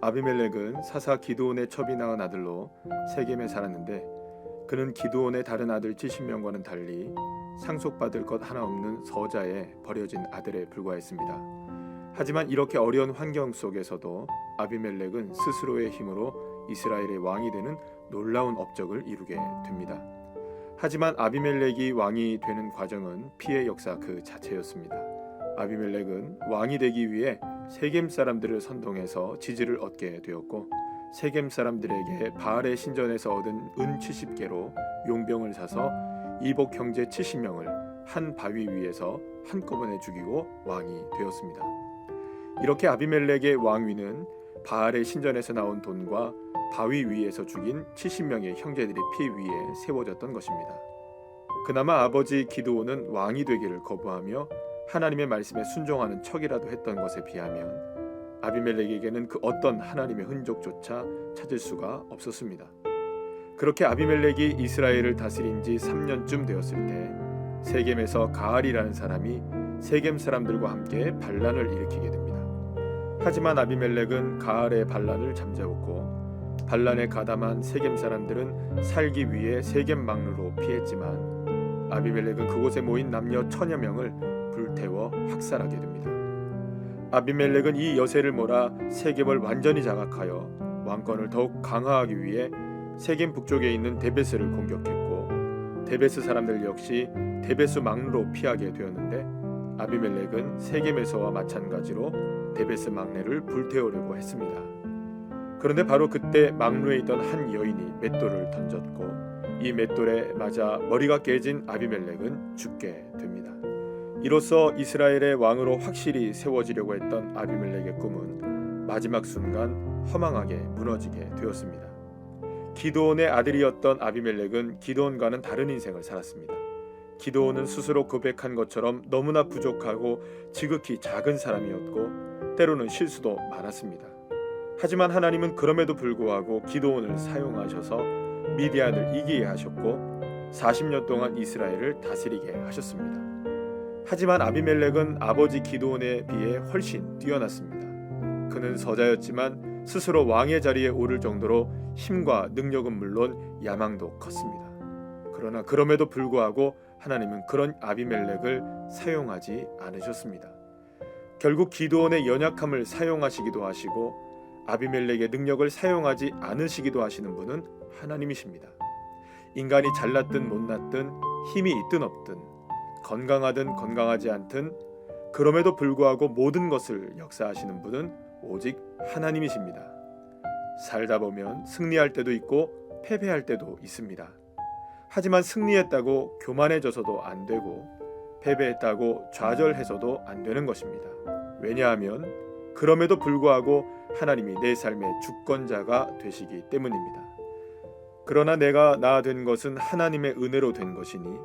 아비멜렉은 사사 기드온의 첩이 낳은 아들로 세겜에 살았는데 그는 기드온의 다른 아들 70명과는 달리 상속받을 것 하나 없는 서자에 버려진 아들에 불과했습니다. 하지만 이렇게 어려운 환경 속에서도 아비멜렉은 스스로의 힘으로 이스라엘의 왕이 되는 놀라운 업적을 이루게 됩니다. 하지만 아비멜렉이 왕이 되는 과정은 피해 역사 그 자체였습니다. 아비멜렉은 왕이 되기 위해 세겜 사람들을 선동해서 지지를 얻게 되었고 세겜 사람들에게 바알의 신전에서 얻은 은 70개로 용병을 사서 이복 형제 70명을 한 바위 위에서 한꺼번에 죽이고 왕이 되었습니다. 이렇게 아비멜렉의 왕위는 바알의 신전에서 나온 돈과 바위 위에서 죽인 70명의 형제들의 피 위에 세워졌던 것입니다. 그나마 아버지 기드온은 왕이 되기를 거부하며 하나님의 말씀에 순종하는 척이라도 했던 것에 비하면 아비멜렉에게는 그 어떤 하나님의 흔적조차 찾을 수가 없었습니다. 그렇게 아비멜렉이 이스라엘을 다스린 지 3년쯤 되었을 때 세겜에서 가알이라는 사람이 세겜 사람들과 함께 반란을 일으키게 됩니다. 하지만 아비멜렉은 가알의 반란을 잠재웠고 반란에 가담한 세겜 사람들은 살기 위해 세겜 망루로 피했지만 아비멜렉은 그곳에 모인 남녀 1000여 명을 불태워 학살하게 됩니다. 아비멜렉은 이 여세를 몰아 세겜을 완전히 장악하여 왕권을 더욱 강화하기 위해 세겜 북쪽에 있는 데베스를 공격했고 데베스 사람들 역시 데베스 망루로 피하게 되었는데 아비멜렉은 세겜에서와 마찬가지로 데베스 망대를 불태우려고 했습니다. 그런데 바로 그때 망루에 있던 한 여인이 맷돌을 던졌고 이 맷돌에 맞아 머리가 깨진 아비멜렉은 죽게 됩니다. 이로써 이스라엘의 왕으로 확실히 세워지려고 했던 아비멜렉의 꿈은 마지막 순간 허망하게 무너지게 되었습니다. 기드온의 아들이었던 아비멜렉은 기드온과는 다른 인생을 살았습니다. 기드온은 스스로 고백한 것처럼 너무나 부족하고 지극히 작은 사람이었고 때로는 실수도 많았습니다. 하지만 하나님은 그럼에도 불구하고 기드온을 사용하셔서 미디안을 이기게 하셨고 40년 동안 이스라엘을 다스리게 하셨습니다. 하지만 아비멜렉은 아버지 기드온에 비해 훨씬 뛰어났습니다. 그는 서자였지만 스스로 왕의 자리에 오를 정도로 힘과 능력은 물론 야망도 컸습니다. 그러나 그럼에도 불구하고 하나님은 그런 아비멜렉을 사용하지 않으셨습니다. 결국 기드온의 연약함을 사용하시기도 하시고 아비멜렉의 능력을 사용하지 않으시기도 하시는 분은 하나님이십니다. 인간이 잘났든 못났든 힘이 있든 없든 건강하든 건강하지 않든 그럼에도 불구하고 모든 것을 역사하시는 분은 오직 하나님이십니다. 살다 보면 승리할 때도 있고 패배할 때도 있습니다. 하지만 승리했다고 교만해져서도 안 되고 패배했다고 좌절해서도 안 되는 것입니다. 왜냐하면 그럼에도 불구하고 하나님이 내 삶의 주권자가 되시기 때문입니다. 그러나 내가 나 된 것은 하나님의 은혜로 된 것이니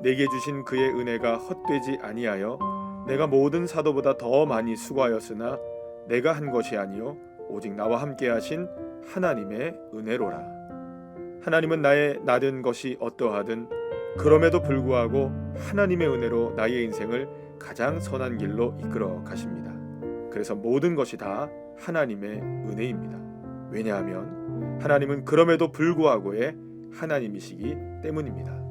내게 주신 그의 은혜가 헛되지 아니하여 내가 모든 사도보다 더 많이 수고하였으나 내가 한 것이 아니요 오직 나와 함께 하신 하나님의 은혜로라. 하나님은 나의 나 된 것이 어떠하든 그럼에도 불구하고 하나님의 은혜로 나의 인생을 가장 선한 길로 이끌어 가십니다. 그래서 모든 것이 다 하나님의 은혜입니다. 왜냐하면 하나님은 그럼에도 불구하고의 하나님이시기 때문입니다.